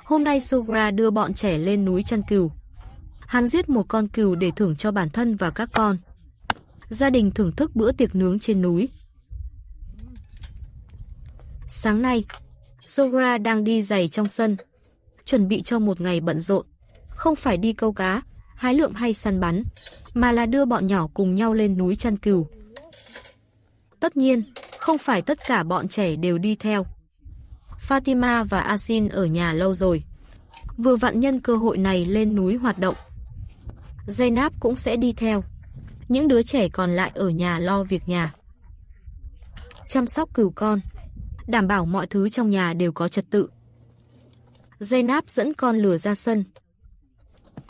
Hôm nay Sogra đưa bọn trẻ lên núi chăn cừu. Hắn giết một con cừu để thưởng cho bản thân và các con. Gia đình thưởng thức bữa tiệc nướng trên núi. Sáng nay, Sogra đang đi giày trong sân, chuẩn bị cho một ngày bận rộn. Không phải đi câu cá, hái lượm hay săn bắn, mà là đưa bọn nhỏ cùng nhau lên núi chăn cừu. Tất nhiên, không phải tất cả bọn trẻ đều đi theo. Fatima và Asin ở nhà lâu rồi, vừa vặn nhân cơ hội này lên núi hoạt động. Zainab cũng sẽ đi theo. Những đứa trẻ còn lại ở nhà lo việc nhà, chăm sóc cừu con, đảm bảo mọi thứ trong nhà đều có trật tự. Zainab dẫn con lừa ra sân,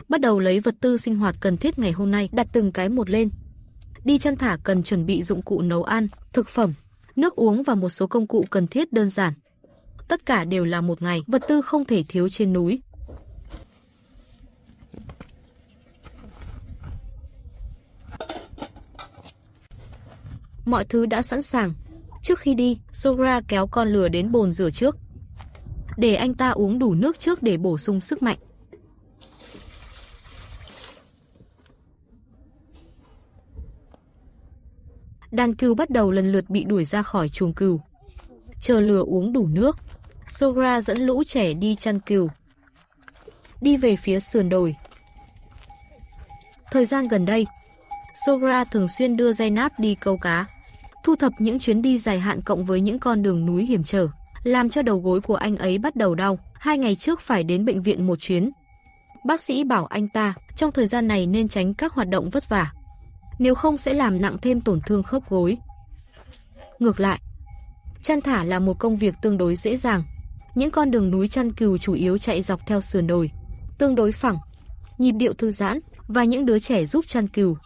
bắt đầu lấy vật tư sinh hoạt cần thiết ngày hôm nay, đặt từng cái một lên. Đi chăn thả cần chuẩn bị dụng cụ nấu ăn, thực phẩm, nước uống và một số công cụ cần thiết đơn giản. Tất cả đều là một ngày, vật tư không thể thiếu trên núi. Mọi thứ đã sẵn sàng. Trước khi đi, Sogra kéo con lừa đến bồn rửa trước, để anh ta uống đủ nước trước để bổ sung sức mạnh. Đàn cừu bắt đầu lần lượt bị đuổi ra khỏi chuồng cừu. Chờ lừa uống đủ nước, Sogra dẫn lũ trẻ đi chăn cừu, đi về phía sườn đồi. Thời gian gần đây, Sogra thường xuyên đưa Zainab đi câu cá, thu thập những chuyến đi dài hạn cộng với những con đường núi hiểm trở, làm cho đầu gối của anh ấy bắt đầu đau. 2 ngày trước phải đến bệnh viện một chuyến. Bác sĩ bảo anh ta trong thời gian này nên tránh các hoạt động vất vả, nếu không sẽ làm nặng thêm tổn thương khớp gối. Ngược lại, chăn thả là một công việc tương đối dễ dàng. Những con đường núi chăn cừu chủ yếu chạy dọc theo sườn đồi, tương đối phẳng, nhịp điệu thư giãn và những đứa trẻ giúp chăn cừu.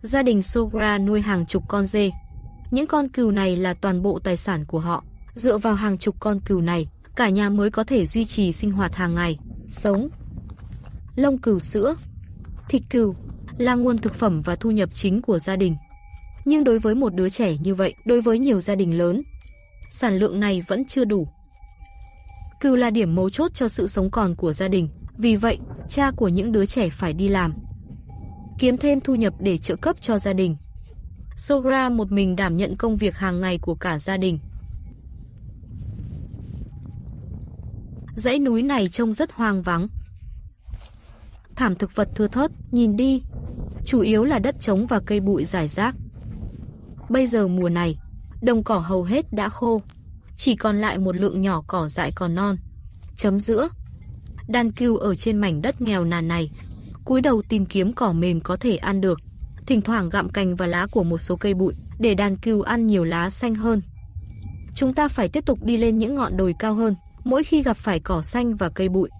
Gia đình Sogra nuôi hàng chục con dê. Những con cừu này là toàn bộ tài sản của họ. Dựa vào hàng chục con cừu này, cả nhà mới có thể duy trì sinh hoạt hàng ngày, sống. Lông cừu, sữa, thịt cừu là nguồn thực phẩm và thu nhập chính của gia đình. Nhưng đối với một đứa trẻ như vậy, đối với nhiều gia đình lớn, sản lượng này vẫn chưa đủ. Cừu là điểm mấu chốt cho sự sống còn của gia đình. Vì vậy, cha của những đứa trẻ phải đi làm, kiếm thêm thu nhập để trợ cấp cho gia đình. Sogra một mình đảm nhận công việc hàng ngày của cả gia đình. Dãy núi này trông rất hoang vắng. Thảm thực vật thưa thớt, nhìn đi, chủ yếu là đất trống và cây bụi rải rác. Bây giờ mùa này, đồng cỏ hầu hết đã khô, chỉ còn lại một lượng nhỏ cỏ dại còn non. Chấm giữa, đàn cừu ở trên mảnh đất nghèo nàn này, cúi đầu tìm kiếm cỏ mềm có thể ăn được, thỉnh thoảng gặm cành và lá của một số cây bụi, để đàn cừu ăn nhiều lá xanh hơn. Chúng ta phải tiếp tục đi lên những ngọn đồi cao hơn, mỗi khi gặp phải cỏ xanh và cây bụi,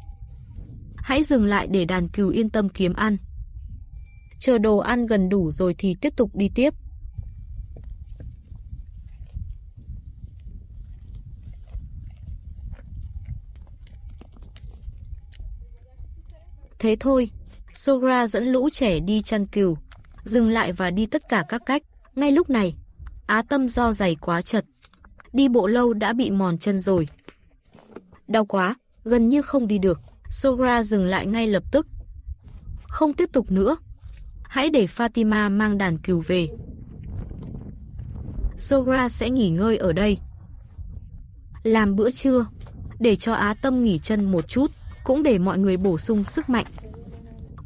hãy dừng lại để đàn cừu yên tâm kiếm ăn. Chờ đồ ăn gần đủ rồi thì tiếp tục đi tiếp. Thế thôi, Sogra dẫn lũ trẻ đi chăn cừu, dừng lại và đi tất cả các cách. Ngay lúc này, Á Tâm do giày quá chật, đi bộ lâu đã bị mòn chân rồi. Đau quá, gần như không đi được. Sogra dừng lại ngay lập tức. Không tiếp tục nữa, hãy để Fatima mang đàn cừu về. Sogra sẽ nghỉ ngơi ở đây, làm bữa trưa, để cho Á Tâm nghỉ chân một chút, cũng để mọi người bổ sung sức mạnh.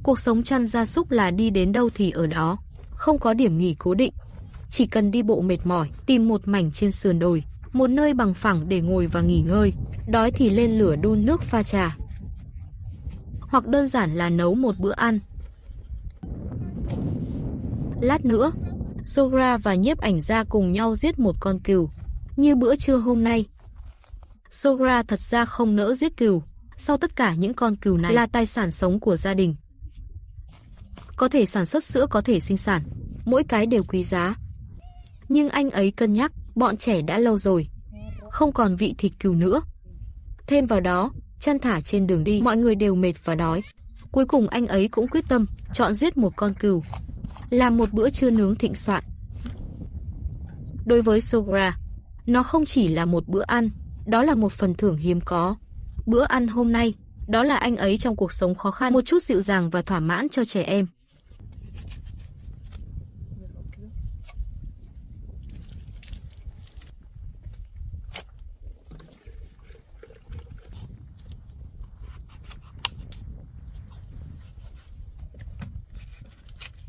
Cuộc sống chăn gia súc là đi đến đâu thì ở đó, không có điểm nghỉ cố định. Chỉ cần đi bộ mệt mỏi, tìm một mảnh trên sườn đồi, một nơi bằng phẳng để ngồi và nghỉ ngơi. Đói thì lên lửa đun nước pha trà, hoặc đơn giản là nấu một bữa ăn. Lát nữa, Sogra và nhiếp ảnh gia cùng nhau giết một con cừu, như bữa trưa hôm nay. Sogra thật ra không nỡ giết cừu, sau tất cả những con cừu này là tài sản sống của gia đình. Có thể sản xuất sữa, có thể sinh sản, mỗi cái đều quý giá. Nhưng anh ấy cân nhắc, bọn trẻ đã lâu rồi, không còn vị thịt cừu nữa. Thêm vào đó, chăn thả trên đường đi, mọi người đều mệt và đói. Cuối cùng anh ấy cũng quyết tâm, chọn giết một con cừu, làm một bữa trưa nướng thịnh soạn. Đối với Sogra, nó không chỉ là một bữa ăn, đó là một phần thưởng hiếm có. Bữa ăn hôm nay, đó là anh ấy trong cuộc sống khó khăn, một chút dịu dàng và thỏa mãn cho trẻ em.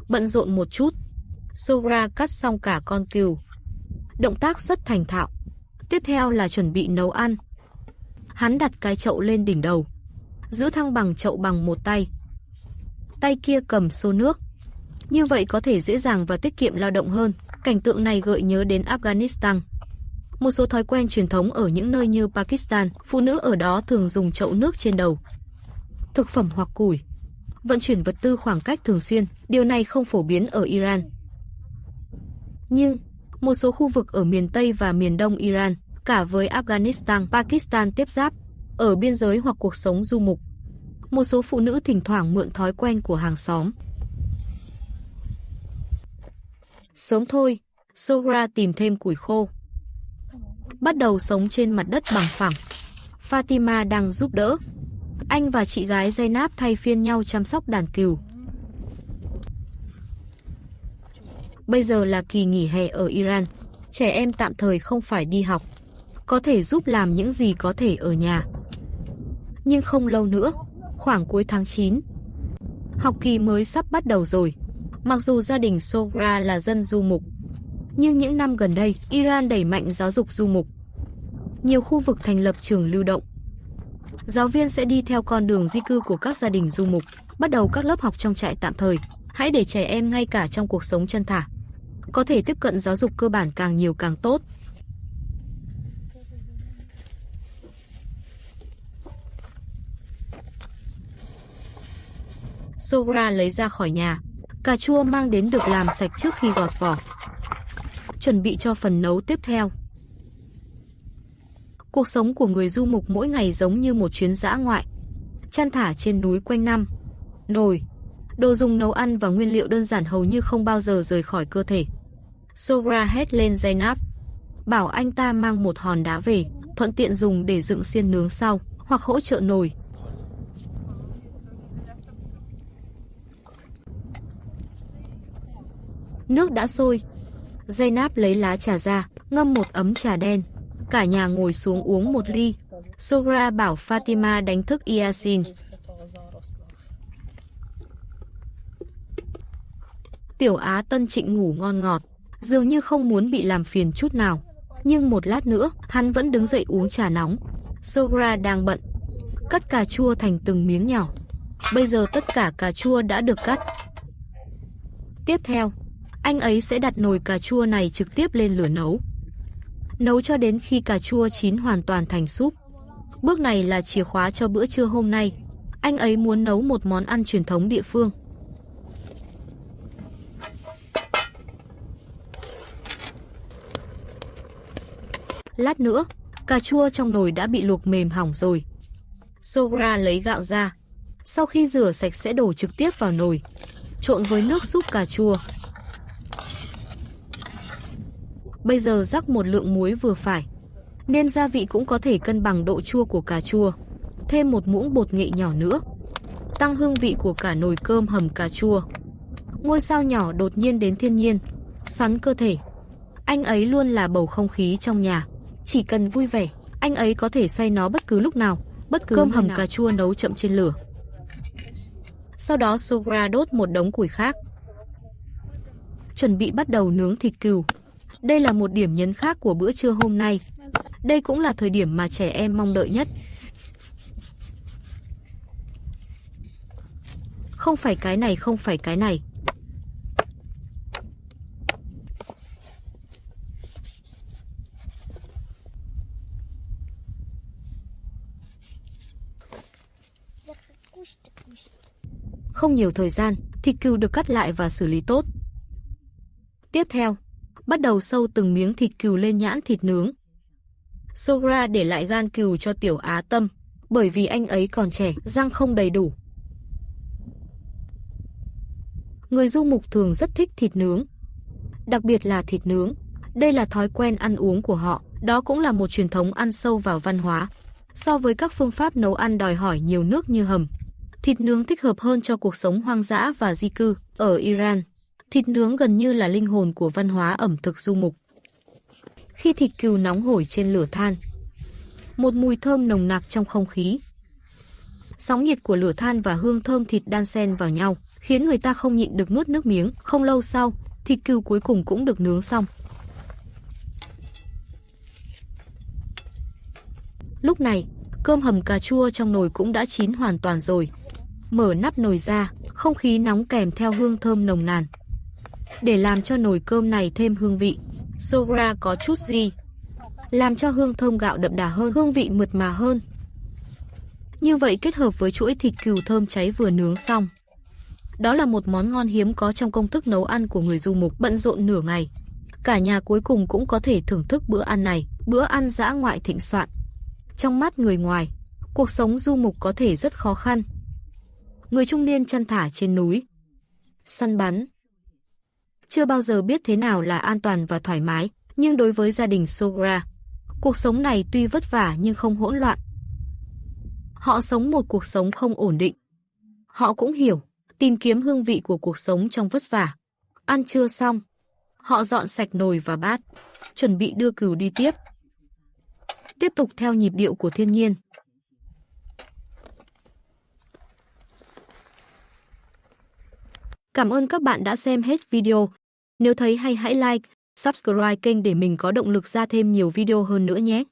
Bận rộn một chút, Sogra cắt xong cả con cừu. Động tác rất thành thạo. Tiếp theo là chuẩn bị nấu ăn. Hắn đặt cái chậu lên đỉnh đầu, giữ thăng bằng chậu bằng một tay. Tay kia cầm xô nước. Như vậy có thể dễ dàng và tiết kiệm lao động hơn. Cảnh tượng này gợi nhớ đến Afghanistan. Một số thói quen truyền thống ở những nơi như Pakistan, phụ nữ ở đó thường dùng chậu nước trên đầu. Thực phẩm hoặc củi. Vận chuyển vật tư khoảng cách thường xuyên, điều này không phổ biến ở Iran. Nhưng, một số khu vực ở miền Tây và miền Đông Iran, cả với Afghanistan, Pakistan tiếp giáp, ở biên giới hoặc cuộc sống du mục, một số phụ nữ thỉnh thoảng mượn thói quen của hàng xóm. Sớm thôi, Sogra tìm thêm củi khô. Bắt đầu sống trên mặt đất bằng phẳng. Fatima đang giúp đỡ. Anh và chị gái Zainab thay phiên nhau chăm sóc đàn cừu. Bây giờ là kỳ nghỉ hè ở Iran. Trẻ em tạm thời không phải đi học, có thể giúp làm những gì có thể ở nhà. Nhưng không lâu nữa, khoảng cuối tháng 9, học kỳ mới sắp bắt đầu rồi. Mặc dù gia đình Sogra là dân du mục, nhưng những năm gần đây, Iran đẩy mạnh giáo dục du mục. Nhiều khu vực thành lập trường lưu động. Giáo viên sẽ đi theo con đường di cư của các gia đình du mục, bắt đầu các lớp học trong trại tạm thời. Hãy để trẻ em ngay cả trong cuộc sống chân thả, có thể tiếp cận giáo dục cơ bản càng nhiều càng tốt. Sogra lấy ra khỏi nhà. Cà chua mang đến được làm sạch trước khi gọt vỏ. Chuẩn bị cho phần nấu tiếp theo. Cuộc sống của người du mục mỗi ngày giống như một chuyến dã ngoại. Chăn thả trên núi quanh năm. Nồi, đồ dùng nấu ăn và nguyên liệu đơn giản hầu như không bao giờ rời khỏi cơ thể. Sogra hét lên Zainab, bảo anh ta mang một hòn đá về, thuận tiện dùng để dựng xiên nướng sau, hoặc hỗ trợ nồi. Nước đã sôi. Zainab lấy lá trà ra, ngâm một ấm trà đen. Cả nhà ngồi xuống uống một ly. Sogra bảo Fatima đánh thức Yasin. Tiểu Á Tân Trịnh ngủ ngon ngọt, dường như không muốn bị làm phiền chút nào. Nhưng một lát nữa, hắn vẫn đứng dậy uống trà nóng. Sogra đang bận, cắt cà chua thành từng miếng nhỏ. Bây giờ tất cả cà chua đã được cắt. Tiếp theo, anh ấy sẽ đặt nồi cà chua này trực tiếp lên lửa nấu. Nấu cho đến khi cà chua chín hoàn toàn thành súp. Bước này là chìa khóa cho bữa trưa hôm nay. Anh ấy muốn nấu một món ăn truyền thống địa phương. Lát nữa, cà chua trong nồi đã bị luộc mềm hỏng rồi. Sogra lấy gạo ra. Sau khi rửa sạch sẽ đổ trực tiếp vào nồi, trộn với nước súp cà chua. Bây giờ rắc một lượng muối vừa phải. Nêm gia vị cũng có thể cân bằng độ chua của cà chua. Thêm một muỗng bột nghệ nhỏ nữa, tăng hương vị của cả nồi cơm hầm cà chua. Ngôi sao nhỏ đột nhiên đến thiên nhiên, xoắn cơ thể. Anh ấy luôn là bầu không khí trong nhà. Chỉ cần vui vẻ, anh ấy có thể xoay nó bất cứ lúc nào. Bất cứ cơm hầm cà chua nấu chậm trên lửa. Sau đó Sogra đốt một đống củi khác, chuẩn bị bắt đầu nướng thịt cừu. Đây là một điểm nhấn khác của bữa trưa hôm nay. Đây cũng là thời điểm mà trẻ em mong đợi nhất. Không phải cái này, không phải cái này. Không nhiều thời gian, thịt cừu được cắt lại và xử lý tốt. Tiếp theo, bắt đầu sâu từng miếng thịt cừu lên nhãn thịt nướng. Sogra để lại gan cừu cho Tiểu Á Tâm, bởi vì anh ấy còn trẻ, răng không đầy đủ. Người du mục thường rất thích thịt nướng, đặc biệt là thịt nướng. Đây là thói quen ăn uống của họ, đó cũng là một truyền thống ăn sâu vào văn hóa. So với các phương pháp nấu ăn đòi hỏi nhiều nước như hầm, thịt nướng thích hợp hơn cho cuộc sống hoang dã và di cư. Ở Iran, thịt nướng gần như là linh hồn của văn hóa ẩm thực du mục. Khi thịt cừu nóng hổi trên lửa than, một mùi thơm nồng nặc trong không khí. Sóng nhiệt của lửa than và hương thơm thịt đan xen vào nhau, khiến người ta không nhịn được nuốt nước miếng. Không lâu sau, thịt cừu cuối cùng cũng được nướng xong. Lúc này, cơm hầm cà chua trong nồi cũng đã chín hoàn toàn rồi. Mở nắp nồi ra, không khí nóng kèm theo hương thơm nồng nàn. Để làm cho nồi cơm này thêm hương vị, Sogra có chút gì làm cho hương thơm gạo đậm đà hơn, hương vị mượt mà hơn. Như vậy kết hợp với chuỗi thịt cừu thơm cháy vừa nướng xong, đó là một món ngon hiếm có trong công thức nấu ăn của người du mục. Bận rộn nửa ngày, cả nhà cuối cùng cũng có thể thưởng thức bữa ăn này, bữa ăn dã ngoại thịnh soạn. Trong mắt người ngoài, cuộc sống du mục có thể rất khó khăn. Người trung niên chăn thả trên núi, săn bắn, chưa bao giờ biết thế nào là an toàn và thoải mái. Nhưng đối với gia đình Sogra, cuộc sống này tuy vất vả nhưng không hỗn loạn. Họ sống một cuộc sống không ổn định. Họ cũng hiểu, tìm kiếm hương vị của cuộc sống trong vất vả. Ăn trưa xong, họ dọn sạch nồi và bát, chuẩn bị đưa cừu đi tiếp. Tiếp tục theo nhịp điệu của thiên nhiên. Cảm ơn các bạn đã xem hết video. Nếu thấy hay hãy like, subscribe kênh để mình có động lực ra thêm nhiều video hơn nữa nhé.